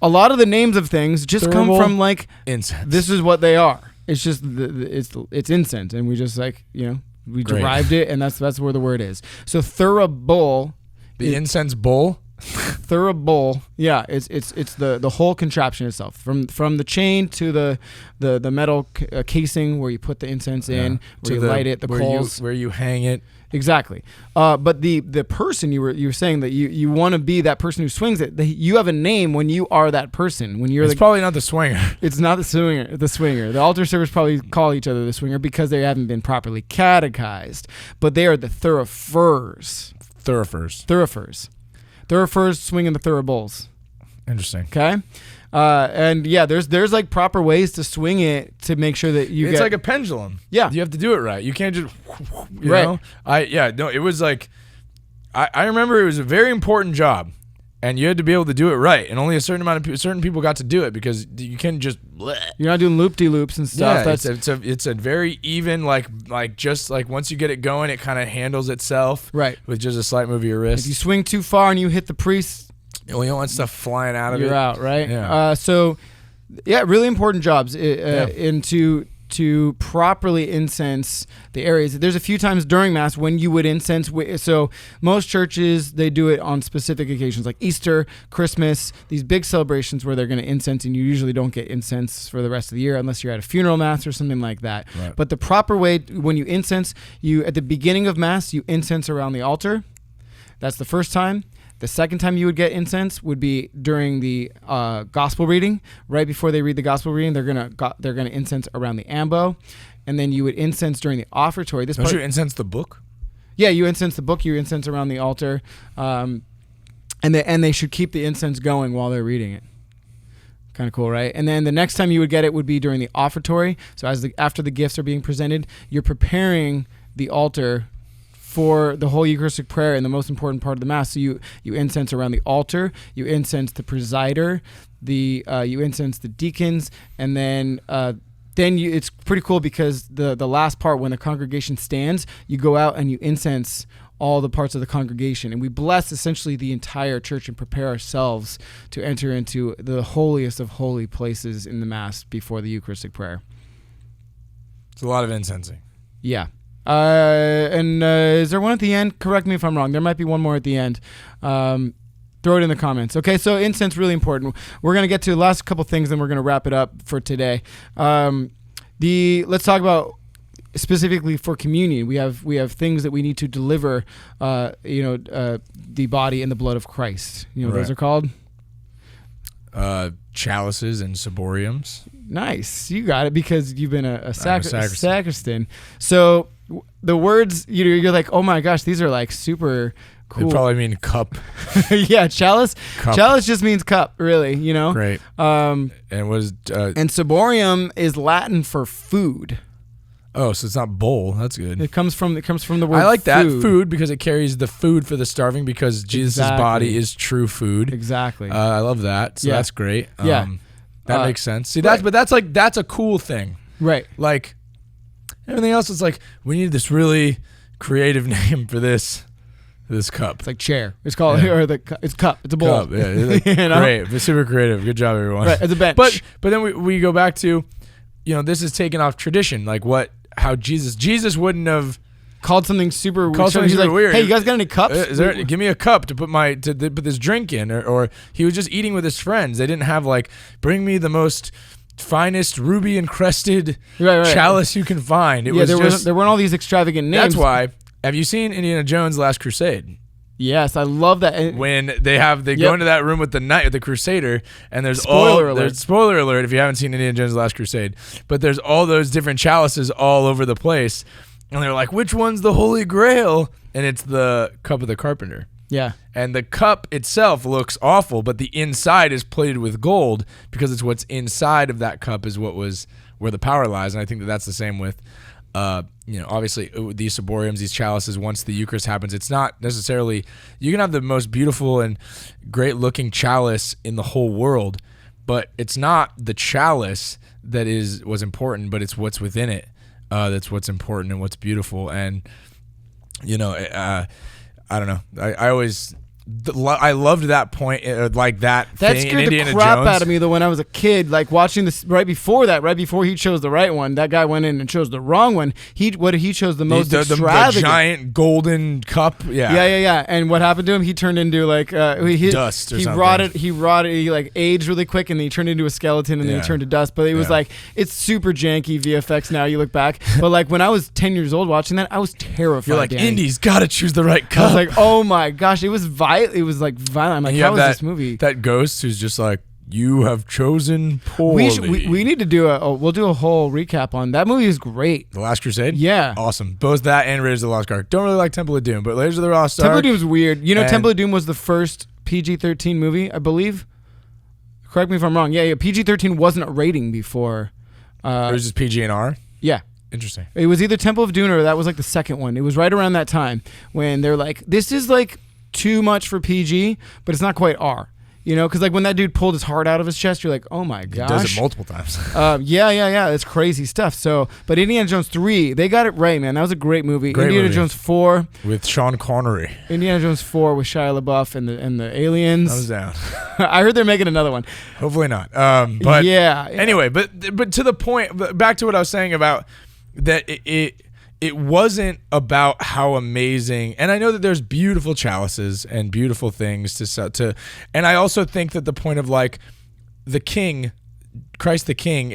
A lot of the names of things just come from like incense. This is what they are. It's just it's incense, and we just like we derived it, and that's where the word is. So thurible, the incense bowl. Thurible, yeah, it's the whole contraption itself, from the chain to the metal casing where you put the incense in, where you light it, the coals, where you hang it. Exactly. But the person you were saying that you want to be that person who swings it. You have a name when you are that person. When you're it's probably not the swinger. It's not the swinger. The swinger. The altar servers probably call each other the swinger because they haven't been properly catechized. But they are the thurifers. Thurifers swinging the thuribles. Interesting. Okay. And yeah, there's like proper ways to swing it to make sure that you it's like a pendulum. Yeah. You have to do it right. You can't just, you right. know? It was like, I remember it was a very important job, and you had to be able to do it right, and only a certain amount of certain people got to do it, because you can't just. You're not doing loop-de-loops and stuff. Yeah, it's a very even, like just like once you get it going, it kind of handles itself. Right. With just a slight move of your wrist. If you swing too far and you hit the priest, you don't want stuff flying out of it. You're out, right? Yeah. So, yeah, really important jobs to properly incense the areas. There's a few times during Mass when you would incense. So most churches, they do it on specific occasions like Easter, Christmas, these big celebrations where they're going to incense, and you usually don't get incense for the rest of the year unless you're at a funeral Mass or something like that. Right. But the proper way, when you incense, at the beginning of Mass, you incense around the altar. That's the first time. The second time you would get incense would be during the gospel reading. Right before they read the gospel reading, they're gonna incense around the ambo, and then you would incense during the offertory. Don't you incense the book? Yeah, you incense the book. You incense around the altar, and they should keep the incense going while they're reading it. Kind of cool, right? And then the next time you would get it would be during the offertory. So after the gifts are being presented, you're preparing the altar for the whole Eucharistic prayer and the most important part of the Mass. So you incense around the altar, you incense the presider, you incense the deacons, and then it's pretty cool because the last part, when the congregation stands, you go out and you incense all the parts of the congregation, and we bless essentially the entire church and prepare ourselves to enter into the holiest of holy places in the Mass before the Eucharistic prayer. It's a lot of incensing. Yeah. Is there one at the end? Correct me if I'm wrong. There might be one more at the end. Throw it in the comments. Okay, so incense, really important. We're going to get to the last couple things, then we're going to wrap it up for today. Let's talk about specifically for communion. We have things that we need to deliver, the body and the blood of Christ. You know what those are called? Chalices and Saboriums. Nice. You got it because you've been a sacristan. So the words, you're like, oh my gosh, these are like super cool. They probably mean cup. Yeah, chalice. Cup. Chalice just means cup, really, Great. And saborium is Latin for food. Oh, so it's not bowl. That's good. It comes from the word I like that food. food because it carries the food for the starving, because Jesus' body is true food. Exactly. I love that. So that's great. Yeah. That makes sense. See, that's a cool thing. Right. Like everything else is like, we need this really creative name for this cup. It's like chair. It's called it's cup. It's a bowl. Cup, yeah. Like, great. It's super creative. Good job, everyone. Right. It's a bench. But then we go back to, this is taken off tradition. Like how Jesus wouldn't have called something super weird. Hey, you guys got any cups? Give me a cup to put put this drink in, or he was just eating with his friends. They didn't have like, bring me the most finest ruby encrusted chalice you can find. There weren't all these extravagant names. That's why. Have you seen Indiana Jones: Last Crusade? Yes, I love that. When they go into that room with the Crusader, and there's spoiler alert. Spoiler alert if you haven't seen Indiana Jones: Last Crusade, but there's all those different chalices all over the place, and they're like, which one's the Holy Grail? And it's the cup of the carpenter. Yeah. And the cup itself looks awful, but the inside is plated with gold, because it's what's inside of that cup is where the power lies. And I think that's the same with obviously these saboriums, these chalices. Once the Eucharist happens, it's not necessarily, you can have the most beautiful and great looking chalice in the whole world, but it's not the chalice that was important, but it's what's within it. That's what's important and what's beautiful. And I don't know. I loved that point, like that thing in scared Indiana the crap Jones. out of me though when I was a kid, like watching this right before he chose the right one. That guy went in and chose the wrong one. He chose the most extravagant, the giant golden cup. Yeah. And what happened to him? He turned into like dust. Or he something. He rotted. He like aged really quick, and then he turned into a skeleton, and then he turned to dust. But it was like, it's super janky VFX now. You look back, but like when I was 10 years old watching that, I was terrified. You're like, Danny. Indy's got to choose the right cup. I was like, oh my gosh, it was violent. It was like violent. I'm like, how is this movie? That ghost who's just like, you have chosen poorly. We need to do we'll do a whole recap on that movie. Is great. The Last Crusade? Yeah. Awesome. Both that and Raiders of the Lost Ark. Don't really like Temple of Doom, but Raiders of the Lost Ark. Temple of Doom is weird. Temple of Doom was the first PG-13 movie, I believe. Correct me if I'm wrong. Yeah. PG-13 wasn't a rating before. It was just PG and R? Yeah. Interesting. It was either Temple of Doom or that was like the second one. It was right around that time when they're like, this is like too much for PG, but it's not quite R. Because like when that dude pulled his heart out of his chest, you're like, oh my gosh. He does it multiple times. Yeah. It's crazy stuff. So, but Indiana Jones 3, they got it right, man. That was a great movie. Great Indiana movie. Jones 4. With Sean Connery. Indiana Jones 4 with Shia LaBeouf and the aliens. I was down. I heard they're making another one. Hopefully not. But yeah. Anyway, but to the point, back to what I was saying about that it wasn't about how amazing, and I know that there's beautiful chalices and beautiful things to and I also think that the point of like the King, Christ the King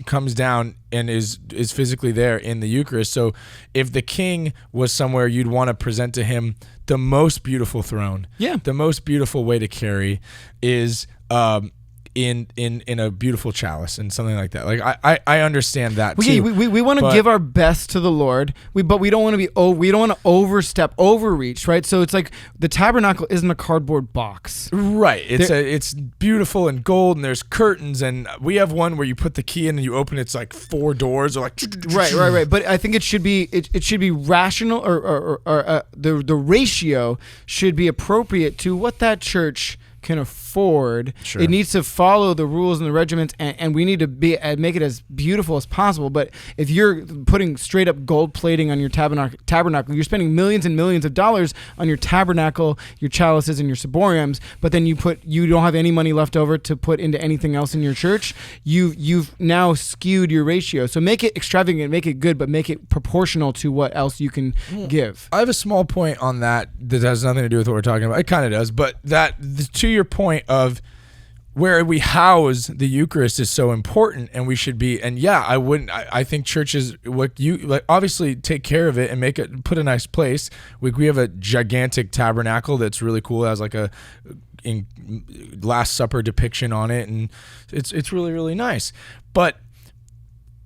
comes down and is physically there in the Eucharist. So if the King was somewhere, you'd want to present to him the most beautiful throne. Yeah. The most beautiful way to carry is in a beautiful chalice and something like that. Like I understand that too. We want to give our best to the Lord, but we don't want to overreach, right? So it's like the tabernacle isn't a cardboard box, right? It's beautiful and gold, and there's curtains, and we have one where you put the key in and you open. It's like 4 doors, or like right. But I think it should be rational, or the ratio should be appropriate to what that church can afford. Sure. It needs to follow the rules and the regiments, and we need to make it as beautiful as possible. But if you're putting straight up gold plating on your tabernacle, you're spending millions and millions of dollars on your tabernacle, your chalices, and your saboriums. But then you don't have any money left over to put into anything else in your church. You've now skewed your ratio. So make it extravagant, make it good, but make it proportional to what else you can give. I have a small point on that has nothing to do with what we're talking about. It kind of does, but to your point of where we house the Eucharist is so important, and we should be. And yeah, I think churches, obviously take care of it and put a nice place. We have a gigantic tabernacle that's really cool. It has like a Last Supper depiction on it, and it's really, really nice. But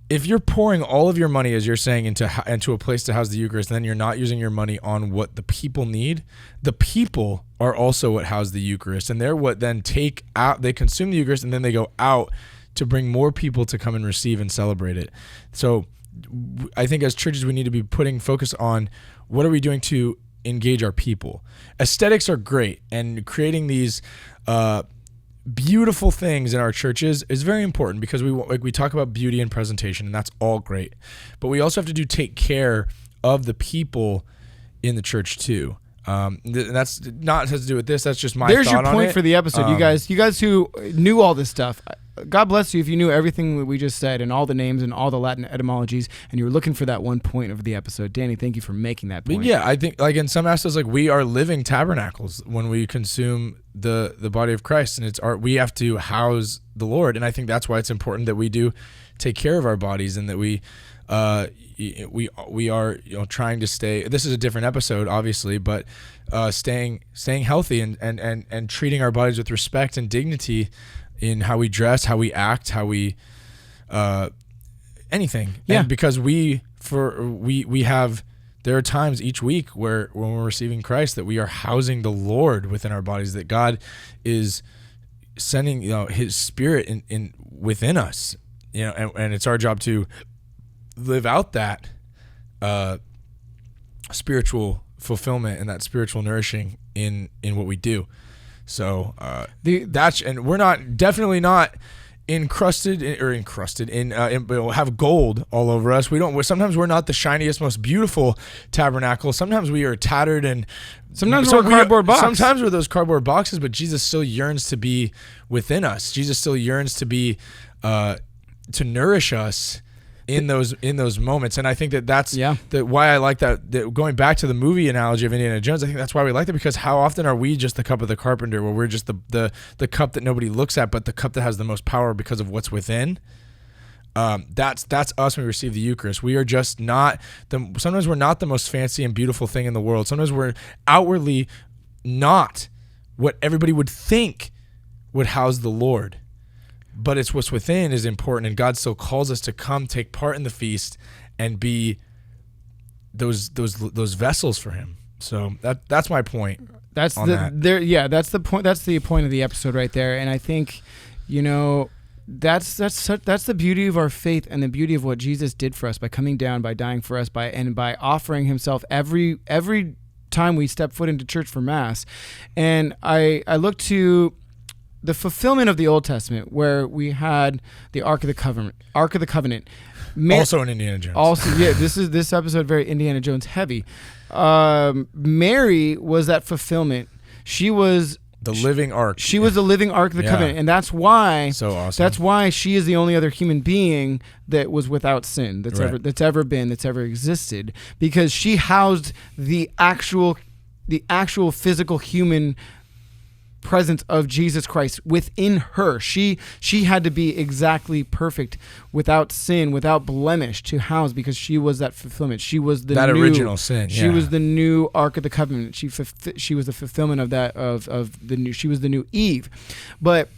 if you're pouring all of your money, as you're saying, into a place to house the Eucharist, then you're not using your money on what the people need. The people are also what house the Eucharist, and they're what then they consume the Eucharist, and then they go out to bring more people to come and receive and celebrate it. So I think as churches, we need to be putting focus on what are we doing to engage our people. Aesthetics are great, and creating these beautiful things in our churches is very important, because we talk about beauty and presentation, and that's all great, but we also have to take care of the people in the church too. And that's not has to do with this. That's just my There's thought your point on it. for the episode, you guys who knew all this stuff. God bless you if you knew everything that we just said and all the names and all the Latin etymologies, and you were looking for that one point of the episode. Danny, thank you for making that point. But yeah, I think like in some aspects, like we are living tabernacles when we consume the body of Christ, and we have to house the Lord, and I think that's why it's important that we do take care of our bodies, and that we are trying to stay. This is a different episode, obviously, but staying healthy and treating our bodies with respect and dignity in how we dress, how we act, how we anything. Yeah. And because there are times each week when we're receiving Christ that we are housing the Lord within our bodies, that God is sending His Spirit in within us, and it's our job to live out that spiritual fulfillment and that spiritual nourishing in what we do. So and we're definitely not encrusted in have gold all over us. Sometimes we're not the shiniest, most beautiful tabernacle. Sometimes we are tattered and sometimes we're a cardboard box. Sometimes we're those cardboard boxes, but Jesus still yearns to be within us. Jesus still yearns to be to nourish us in those moments. And I think that's why I like that going back to the movie analogy of Indiana Jones, I think that's why we like that, because how often are we just the cup of the carpenter, where we're just the cup that nobody looks at, but the cup that has the most power because of what's within. That's us when we receive the Eucharist. We are just not sometimes we're not the most fancy and beautiful thing in the world. Sometimes we're outwardly not what everybody would think would house the Lord. But it's what's within is important, and God still calls us to come take part in the feast and be those vessels for Him. So that's my point. That's the point. That's the point of the episode right there. And I think, that's the beauty of our faith and the beauty of what Jesus did for us by coming down, by dying for us, by offering Himself every time we step foot into church for Mass. And I look to the fulfillment of the Old Testament, where we had the Ark of the Covenant. Also in Indiana Jones. Also, this episode very Indiana Jones heavy. Mary was that fulfillment. She was the living ark. She was the living Ark of the Covenant, and that's why. So awesome. That's why she is the only other human being that was without sin that's ever existed, because she housed the actual physical human presence of Jesus Christ within her. She had to be exactly perfect, without sin, without blemish, to house, because she was that fulfillment. She was that original sin. She was the new Ark of the Covenant. She was the fulfillment of that of the new. She was the new Eve. But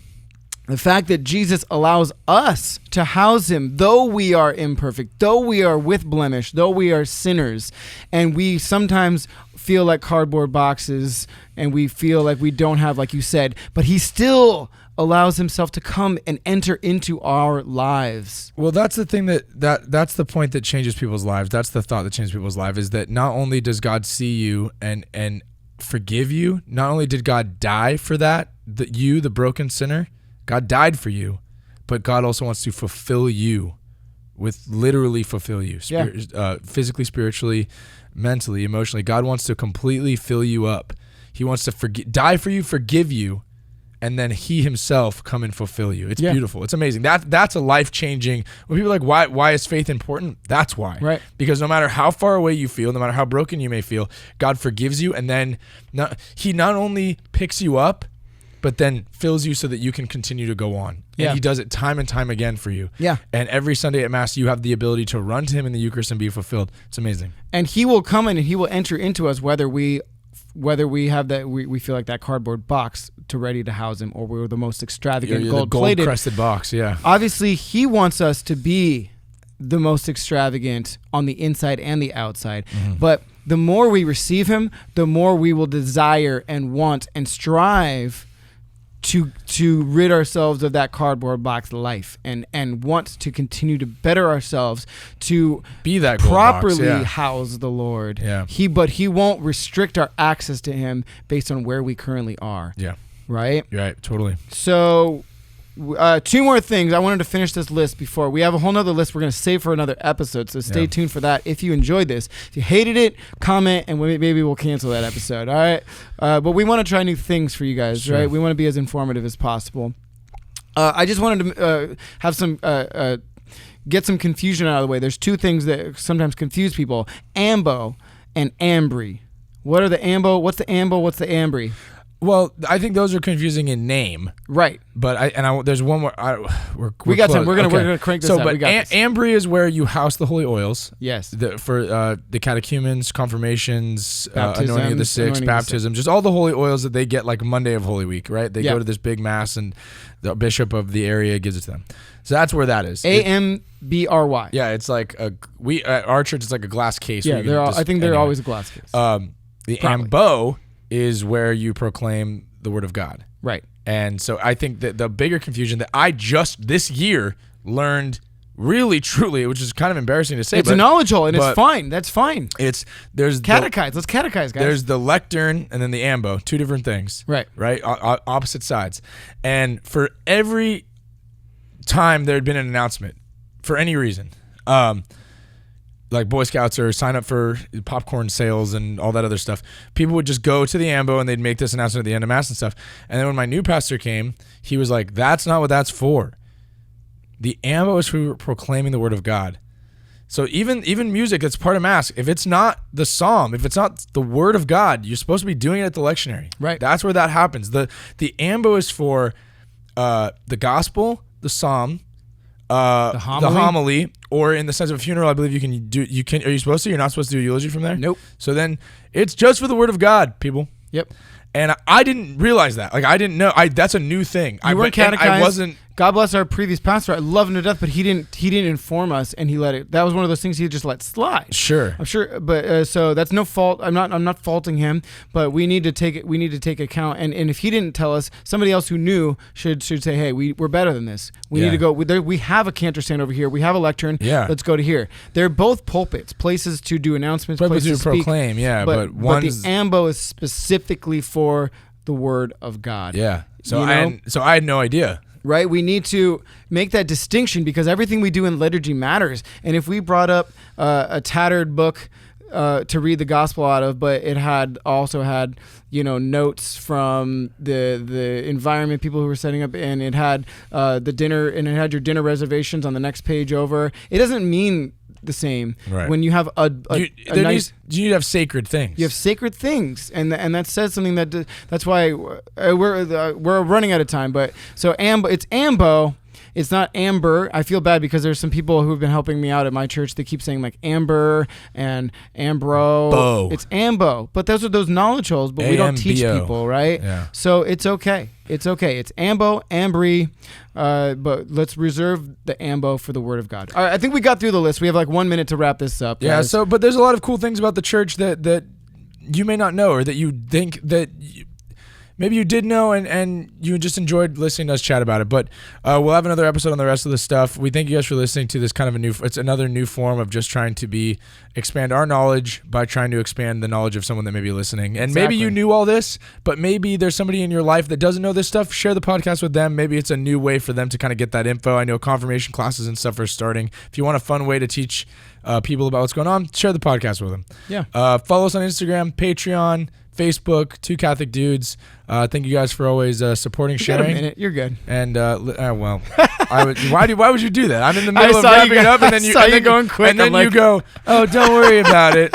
the fact that Jesus allows us to house Him, though we are imperfect, though we are with blemish, though we are sinners, and we sometimes feel like cardboard boxes, and we feel like we don't have, like you said, but He still allows Himself to come and enter into our lives. Well, that's the thing that's the point that changes people's lives. That's the thought that changes people's lives, is that not only does God see you and forgive you, not only did God die for that, the broken sinner, God died for you, but God also wants to fulfill you, literally fulfill you, physically, spiritually, mentally, emotionally. God wants to completely fill you up. He wants to die for you, forgive you, and then He Himself come and fulfill you. It's beautiful. It's amazing. That's a life-changing. When people are like, why is faith important? That's why. Right. Because no matter how far away you feel, no matter how broken you may feel, God forgives you, and then He not only picks you up, but then fills you so that you can continue to go on. And He does it time and time again for you. Yeah. And every Sunday at Mass, you have the ability to run to Him in the Eucharist and be fulfilled. It's amazing. And He will come in and He will enter into us, whether we have that, we feel like that cardboard box ready to house Him, or we're the most extravagant gold-plated gold-crested box. Yeah. Obviously, He wants us to be the most extravagant on the inside and the outside. Mm-hmm. But the more we receive Him, the more we will desire and want and strive to rid ourselves of that cardboard box life, and want to continue to better ourselves to be that properly house the Lord. Yeah. But He won't restrict our access to Him based on where we currently are. Yeah. Right? You're right. Totally. So, two more things. I wanted to finish this list before. We have a whole nother list we're going to save for another episode, so stay tuned for that if you enjoyed this. If you hated it, comment, and maybe we'll cancel that episode, all right? But we want to try new things for you guys, right? We want to be as informative as possible. I just wanted to have some... get some confusion out of the way. There's two things that sometimes confuse people: ambo and ambry. What are the ambo? What's the ambo? What's the ambry? Well, I think those are confusing in name, right? But there's one more. We got time. We're gonna crank this out. But ambry is where you house the holy oils. Yes. For the catechumens, confirmations, anointing of the sick, baptism, just all the holy oils that they get like Monday of Holy Week, right? They go to this big mass, and the bishop of the area gives it to them. So that's where that is. AMBRY. Yeah, it's like at our church, it's like a glass case. Yeah, I think they're always a glass case. The ambo is where you proclaim the word of God. Right. And so I think that the bigger confusion that I just this year learned really truly, which is kind of embarrassing to say. It's knowledgeable, and it's fine. That's fine. There's catechize. Let's catechize, guys. There's the lectern and then the ambo, two different things. Right. Right? Opposite sides. And for every time there had been an announcement for any reason, like Boy Scouts or sign up for popcorn sales and all that other stuff, people would just go to the ambo and they'd make this announcement at the end of Mass and stuff. And then when my new pastor came, he was like, that's not what that's for. The ambo is for proclaiming the word of God. So even music that's part of Mass, if it's not the psalm, if it's not the word of God, you're supposed to be doing it at the lectionary. Right. That's where that happens. The ambo is for the gospel, the psalm, the homily, or in the sense of a funeral, I believe you can. Are you supposed to? You're not supposed to do a eulogy from there? Nope. So then it's just for the word of God, people. Yep. And I didn't realize that. Like, I didn't know. That's a new thing. You weren't catechized. I wasn't. God bless our previous pastor. I love him to death, but he didn't inform us, and he let it. That was one of those things he just let slide. Sure. I'm sure, but so that's no fault. I'm not faulting him, but we need to take it. We need to take account, and if he didn't tell us, somebody else who knew should say, hey, we're better than this. We need to go. We have a cantor stand over here. We have a lectern. Yeah. Let's go to here. They're both pulpits, places to do announcements, places to proclaim. Speak, yeah, but the ambo is specifically for the word of God. Yeah. So I had no idea. Right? We need to make that distinction because everything we do in liturgy matters. And if we brought up a tattered book to read the gospel out of, but it also had notes from the environment, people who were setting up, and it had the dinner, and it had your dinner reservations on the next page over, it doesn't mean the same. Right. When you have you need to have sacred things. You have sacred things, and that says something that's why we're running out of time. But so it's ambo. It's not amber. I feel bad because there's some people who've been helping me out at my church. They keep saying like amber and ambro. Bo. It's ambo. But those are those knowledge holes, but we don't teach people, right? Yeah. So it's okay. It's okay. It's ambo, ambry, but let's reserve the ambo for the word of God. All right, I think we got through the list. We have like 1 minute to wrap this up. Yeah, guys. but there's a lot of cool things about the church that you may not know, or that you think that maybe you did know and you just enjoyed listening to us chat about it. But we'll have another episode on the rest of the stuff. We thank you guys for listening to this kind of it's another new form of just trying to expand our knowledge by trying to expand the knowledge of someone that may be listening. And Exactly. Maybe you knew all this, but maybe there's somebody in your life that doesn't know this stuff. Share the podcast with them. Maybe it's a new way for them to kind of get that info. I know confirmation classes and stuff are starting. If you want a fun way to teach people about what's going on, share the podcast with them. Yeah. Follow us on Instagram, Patreon, Facebook, Two Catholic Dudes. Thank you guys for always supporting, sharing. Got a minute. You're good. And well, why would you do that? I'm in the middle of wrapping it up, and then you going quick, and then you go, oh, don't worry about it.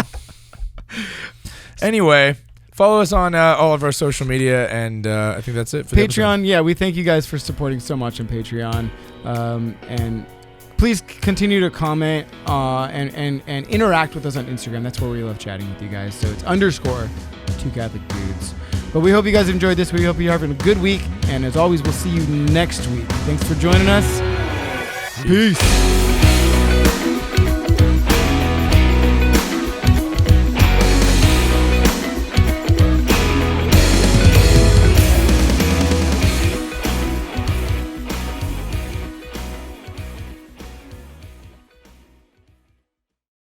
Anyway, follow us on all of our social media, and I think that's it for Patreon. Yeah, we thank you guys for supporting so much on Patreon, and please continue to comment and interact with us on Instagram. That's where we love chatting with you guys. So it's _Two Catholic Dudes. But we hope you guys enjoyed this. We hope you're having a good week. And as always, we'll see you next week. Thanks for joining us. Peace.